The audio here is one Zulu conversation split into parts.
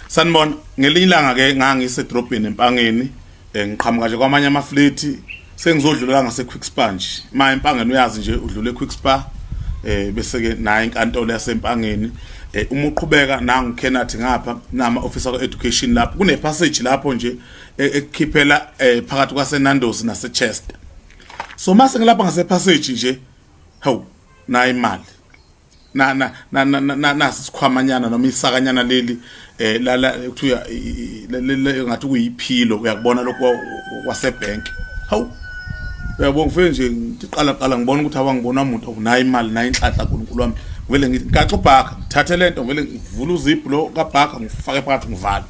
Sanibona ngelinye ilanga ke ngangisedrobheni empangeni ngiqhamuka nje kwamanye amaflethi sengizodlula ngase Quick Spa nje ma empangeni uyazi nje udlule Quick Spa bese ke nayo inkantolo yasempangeni uma uqhubeka nangu Kenneth ngapha nama officer of education lapho kune passage lapho nje ekukhiphela phakathi kwase Nando's nase Chester so mase ngilapha ngase passage nje hawu na imali na sikhwamanyana noma isakanyana leli la kuthiwa ngathi kuyiphilo uyakubona lokho kwasebank hawu uyabona ngifike nje ngiqala ngibona ukuthi awangibona umuntu unayo imali nayo inhlanhla kuNkulunkulu wami vele ngithi ngaxa ubhaka ngithathe lento vele ngivula uzipho lo kabhaka ngifake phakathi ngivala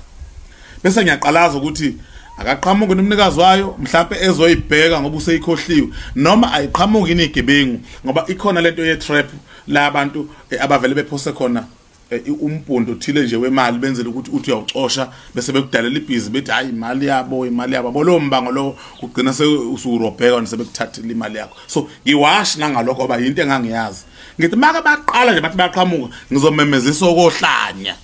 bese ngiyaqalaza ukuthi akaqhamuke nomnikazi wayo mhlawumbe ezoyibheka ngoba useyikhohliwe noma ayiqhamuke inigebengu ngoba ikhona lento ye trap la abantu abavele bephose khona umbhondo othile nje wemali benzele ukuthi uthi uyawucosha bese bekudalela ibhizi bethi hayi imali yabo lo mbango lo ugcina usurobheka sebekuthathile imali yakho so ngiwash nangalokho oba into engangiyazi ngithi maka baqala nje bathi baqhamuka ngizomemezisa okohlanya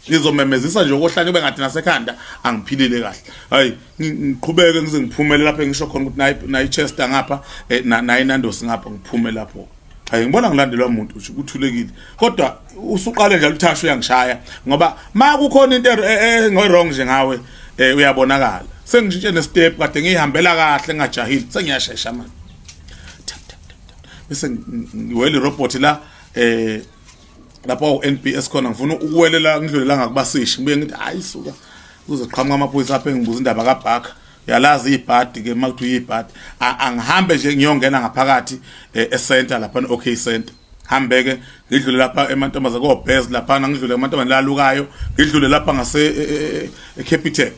ngizomemezisa nje okohlanya ube ngathi nasekhanda angiphilile kahle hayi ngiqhubeke ngize ngiphumelele lapha ngisho khona ukuthi nayi Chester ngapha nayi Nando's ngapha ngiphume lapho hayi ngibona ngilandelwa umuntu uthi kuthulekile kodwa usuqale nje uthasho uyangishaya ngoba ma kukhona into engwrong nje ngawe uyabonakala sengishintshe nestep kade ngihambela kahle ngajahile sengiyashesha manje bese ngiwele robot la lapho NPS khona ngifuna ukuwelela ngidlulela ngakubasishi ngibuye ngithi hayi suka uzoqhamuka amaphoyisa apha engibuza indaba kaBhaka yalazi ibhadi ke makuthi uyibhadi angihambe nje ngiyongena ngaphakathi eCenter lapha OK Center hambeke ngidlule lapha emantombazana koBez lapha ngidlule emantombazana lalukayo ngidlule lapha ngase eCapitec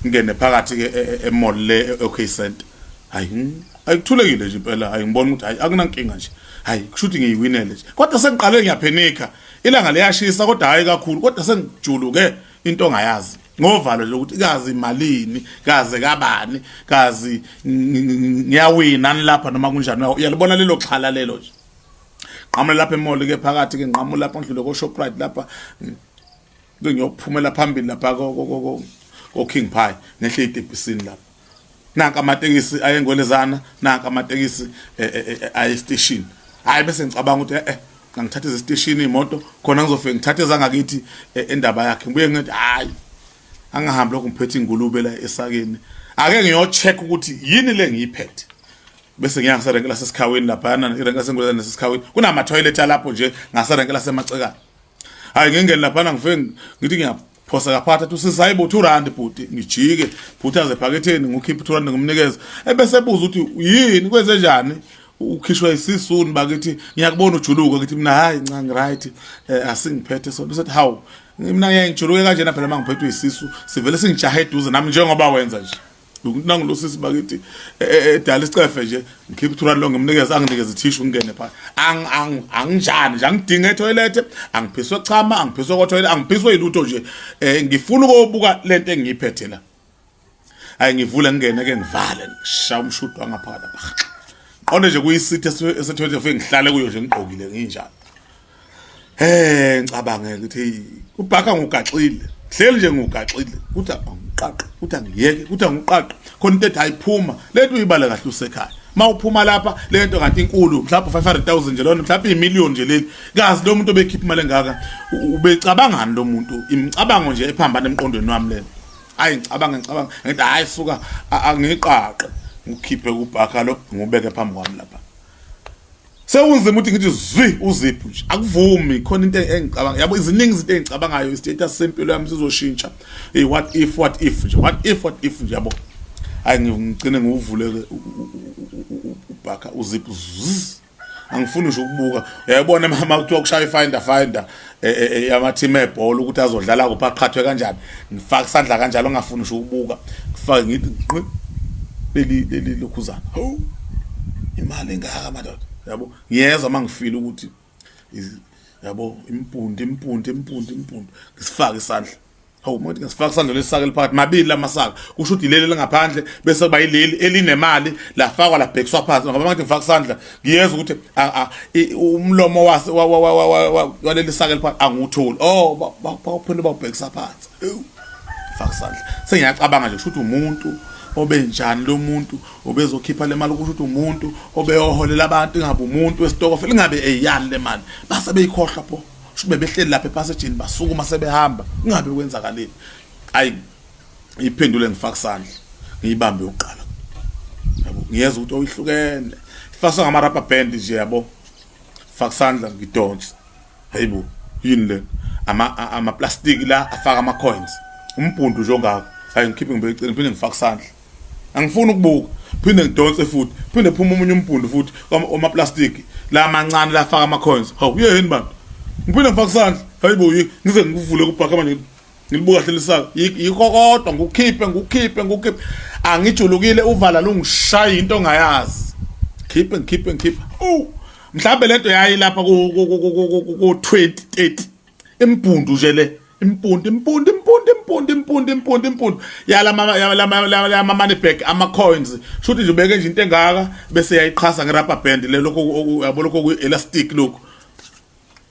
ngene phakathi ke emall le OK Center hayi ayikuthulekile nje impela hayi ngibona ukuthi hayi akunankinga nje hayi kushuthi ngiyiwinele nje kodwa sengiqale ngiyaphenika ilanga liyashisa kodwa hayi kakhulu kodwa sengijuluke into ongayazi ngovalo lokuthi kazi imalini kaze kabani kazi ngiyawina lapha noma kunjani uyalibona lelo xhala lelo nje qhamuka lapha emall ke phakathi ke nqamula lapha ngidlule ko Shoprite lapha ngiyophumela phambili lapha ko King Pie nehle idebhisini lapha nanka amatekisi ayengolezana nanka amatekisi aye station hayi bese ngicabanga ukuthi ngangithatha eze station imoto khona ngizofika ngithathe zangakithi endaba yakhe ngibuye ngithi hayi angihambe lokho ngiphethe ingulube la esakeni ake ngiyocheck ukuthi yini le ngiyiphethe bese ngiyangiserenkela sesikhaweni lapha irenka sengolezana nesikhaweni kunama toilet lapho nje ngaserenkela semacekani hayi ngingene lapha ngifike ngithi ngiyaphosa kaphatha uthi sisayibo 2 rand bhuti ngijike bhuti aze phaketheni ngikhipha 2 rand ngumnikeza ebese ebuza ukuthi yini kwenze njani ukhishwa isisuni bakithi ngiyakubona ujuluka ngithi mina hayi nca right asingiphethe so bese how mina ngiyangijuluke kanjena phela mangiphethwe isisu sivele singijahe eduze nami njengoba wenza nje nangilosisi bakithi edala isicefe nje ngikhipha 2 rand lo ngimnikeza anginikeze tissue ngene pha anginjani nje angidinga etoilet angiphiswe chama angiphiswe ko toilet angiphiswe ilutho nje ngifuna ukubuka lento engiyiphethe la hayi ngivule ngene ke ngivale ngishaya umshudo wangaphakathi qonde nje kuyisithi esethothi ufike ngihlale kuyo nje ngigqokile nginjalo ngicabanga ukuthi uBhaka ngugaxile hleli nje ngugaxile uthi angiqaqa uthi angiyeke uthi angiqaqa khona into ethi ayiphuma lento uyibala kahle usekhaya mawuphuma lapha lento kanti inkulu mhlawumbe 500,000 nje lona mhlawumbe imillion nje leli kazi lo muntu obekhipha imali engaka ubecabangani lo muntu imicabango nje ephambana emqondweni wami lena hayi ngicabanga ngithi hayi suka angiqaqe ngikhiphe kuBhaka lo ngubeke phambi kwami lapha sewunzima ukuthi ngithi zwi uzipho nje akuvumi khona into engicabanga yabo iziningi izinto engicabangayo istatus sempilo yami sizoshintsha what if nje what if nje yabo hayi ngicine ngivule uBhaka uzipho angifuni nje ukubuka uyayibona mama kuthiwa kushaya finder yama team ebhola ukuthi azodlala kupha aqhathwe kanjani ngifaka isandla kanjalo ngafuni nje ukubuka ngifaka ngithi leli lokhuzana ho imali engaka madoda yabo ngiyeza mangifila ukuthi yabo impundu ngisifaka isandla hawu umuntu ngesifaka isandla lesaka liphakathi mabili lamasaka kusho ukuthi leli ngaphandle bese kuba yileli elinemali lafakwa labhekiswa phansi ngoba manje ngifaka isandla ngiyeza ukuthi umlomo waleli saka liphakathi angutholi baphinda bawubhekisa phansi faka isandla sengiyacabanga nje kusho ukuthi umuntu obenjani lo muntu obezokhipha le mali kusho ukuthi umuntu obeyoholela abantu ingabe umuntu wesitokofela ingabe eyani le mali base beyikhohlwa pho shube behleli lapha epassageni basukuma sebehamba ingabe kwenzakaleni ayi iphendule ngifaka isandla ngiyibambe uqala yabo ngiyeza ukuthi oyihlukene ifaswa ngama rubber band nje yabo faka isandla ngidonsa hayibo yini le ama plastic la afaka ama coins umbundu nje ongaka hayi ngikhiphe ngibecela ngiphinde ngifaka isandla angifuni ukubuka phinde ngidonse futhi phinde phuma umunye umbundu futhi oma plastic la amancane la afaka ama coins hawu yini bani ngiphinde ngifaka isandla hayibo ngize ngivule kubhaka manje ngilibuka kahle lisaka yikho kodwa ngukhiphe angijulukile uvala lungishaya into ongayazi ngikhiphe mhlawumbe lento yayi lapha ku 2030 imbundu nje le impundu yala money bag ama coins shothi nje ubeke nje into engaka bese yayiqhasa ngerubber band le lokho yabo lokho ku elastic lokho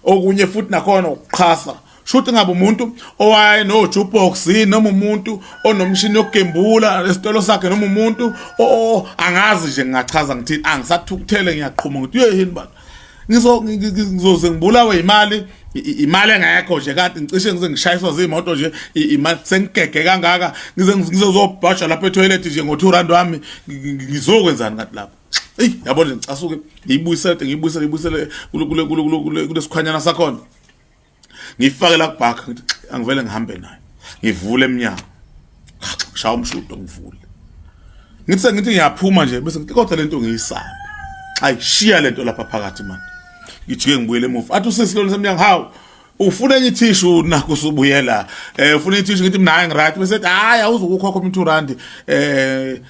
okunye futhi nakhona ukuqhasa shothi ngabe umuntu owaye no jukebox noma umuntu onomshini yokugembula esitolo sakhe noma umuntu angazi nje ngingachaza ngithini angisathukuthele ngiyaqhuma ukuthi yini bani ngizoze ngibulawe imali engekho nje kade ngicishe ngize ngishayiswa zimoto nje imali sengigege kangaka ngizozobhasha lapha etoilet nje ngo2 wami ngizokwenzani ngathi lapha yabona ngicasuke ngiyibuyisele kulesikhwanyana sakhona ngifake la kubhaka angivele ngihambe nayo ngivule eminyango shaya umshudo ngivule ngithi ngiyaphuma nje bese ngithi kodwa lento ngiyisabe ayishiya lento lapha phakathi manje ngijike ngibuyele emuva athi usesilolo semnyango hawu ufuna enye tissue nakho usubuyela ufuna enye tissue ngithi mina hayi ngiright bese ethi hayi awuzukukhokha u2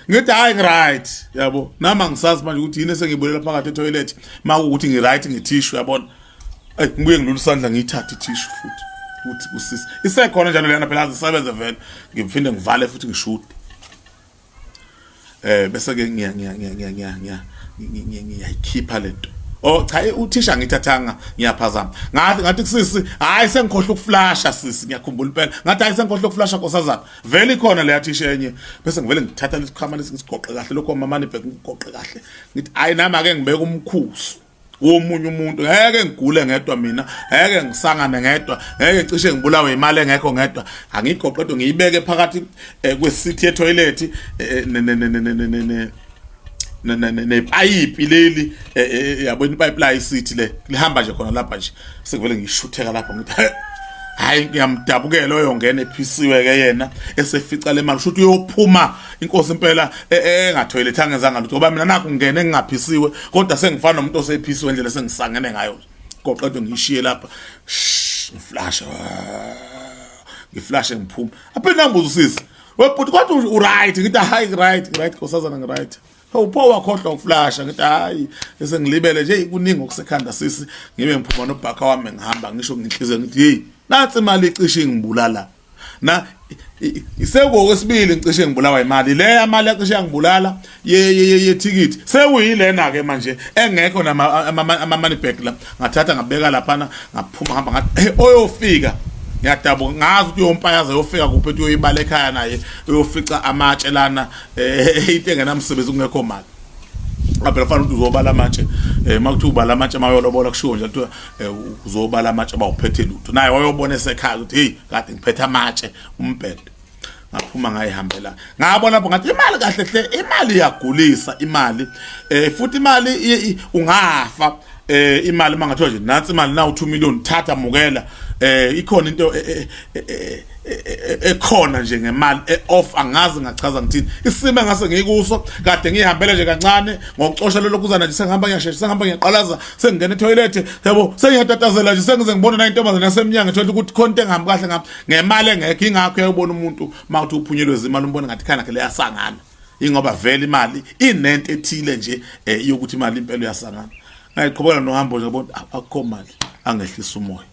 ngithi hayi ngiright yabo nama ngisazi manje ukuthi yini sengibuyelela phakathi etoilet makuthi ngiright ngitissue yabona ngibuye ngilula isandla ngiyithatha itissue futhi ukuthi kusisi isekhona njalo lena phela azisebenze vele ngimphinde ngivale futhi ngishude bese ke ngiyayikhipha lento cha uthisha ngithathanga ngiyaphazama ngathi kusisi hayi sengikhohle ukuflasha sisi ngiyakhumbula impela ngathi hayi sengikhohle ukuflasha nkosazana vele ikhona le yathisha enye bese ngivele ngithatha lesikhama lesigoqe kahle lokho mama nibheke ngigoqe kahle ngithi hayi nami ake ngibeke umkhusu womunye umuntu ngeke ngigule ngedwa mina ngeke ngisangane ngedwa ngeke ngicishe ngibulawe imali engekho ngedwa angigoqedwe ngiyibeke phakathi kwesithi etoilet nepipe leli yabona ipipe la isithi le lihamba nje khona lapha nje sekuvele ngishutheka lapha ngithi hayi ngiyamdabukela loyo ngene ephisiwe ke yena esefica le mali shothi uyophuma inkosi impela engathoyilethanga ngezanga lutho ngoba mina nakho ngene ngingaphisiwe kodwa sengifana nomuntu osephisiwe endlela sengisangene ngayo qoqedwe ngishiye lapha ngiflashe ngiphuma aphela ngibuza usisi webhuti kodwa uright ngithi hayi right nkosazana ngiright upho wakhohlwa ukuflasha ngithi hayi bese ngilibele nje kuningi okusekhanda sisi ngibe ngiphuma nobhaka wami ngihamba ngisho nginhliziyo ngithi hey nathi imali icishe ngibulala na iseko kwesibili ngicishe ngibulawa imali le imali yacishe ngibulala ye ticket sekuyilena ke manje engekho nama money bag la ngathatha ngabeka lapha ngaphuma ngihamba ngathi oyofika ngiyadabuka ngazi ukuthi uyompayaza yofika kuphi ethi uyoyibala ekhaya naye uyofica amatshe lana into engenamsebenzi kungekho mali ngabe lafana ukuthi uzobala amatshe makuthi ubala amatshe mayolobola kushiwo nje ukuthi uzobala amatshe bawuphethe lutho naye wayobona esekhaya ukuthi hey kade ngiphethe amatshe umbhedo ngaphuma ngayihambela ngabona lapho ngathi imali kahle hle imali iyagulisa imali futhi imali ungafa imali mangathiwa nje nansi imali na u2 million thatha mukela ikhona into ekhona nje ngemali off angazi ngachaza ngithini isimo engase ngikuso kade ngihambele nje kancane ngokucosha lo lokuzana nje sengihamba ngiyashesha sengihamba ngiyaqalaza sengingena etoilet yabo sengiyatatazela nje sengize ngibona na intombazana yasemnyango ethola ukuthi khonto engihamba kahle ngapha ngemali engekho ingakho uyabona umuntu makuthi uphunyelwe izimali umbona ngathi khana ke leyasangana ingoba vele imali inento ethile nje yokuthi imali impela uyasangana ngayiqhubeka nohambo nje bona akukho mali angehlisa umoya.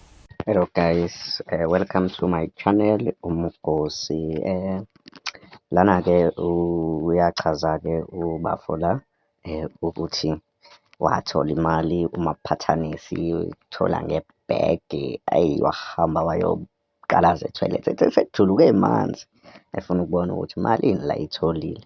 Hello guys, welcome to my channel Umugosi. Lana-ke uyachaza-ke uBafula ukuthi wathola imali umaphathanisi thola ngebhege, ayi wahamba wayoqalaza ethoyilethi ethi sekujuluke manzi, efuna ukubona ukuthi malini la ayitholile.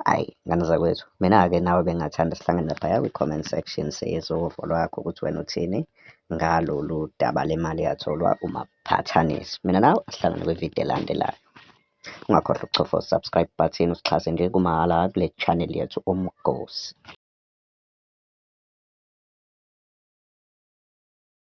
Hhayi, ngane zakwethu, mina-ke nawe bengingathanda sihlangane laphaya kwi-comment section siyezwe uvo lwakho ukuthi wena uthini ngalolu daba le mali yatholwa umaphathanisi. Mina nawe asihlangane kwividiyo elandelayo. Ungakhohlwa ukuchofa u-subscribe button usixhase nje kumahhala kule channel yethu Umgosi.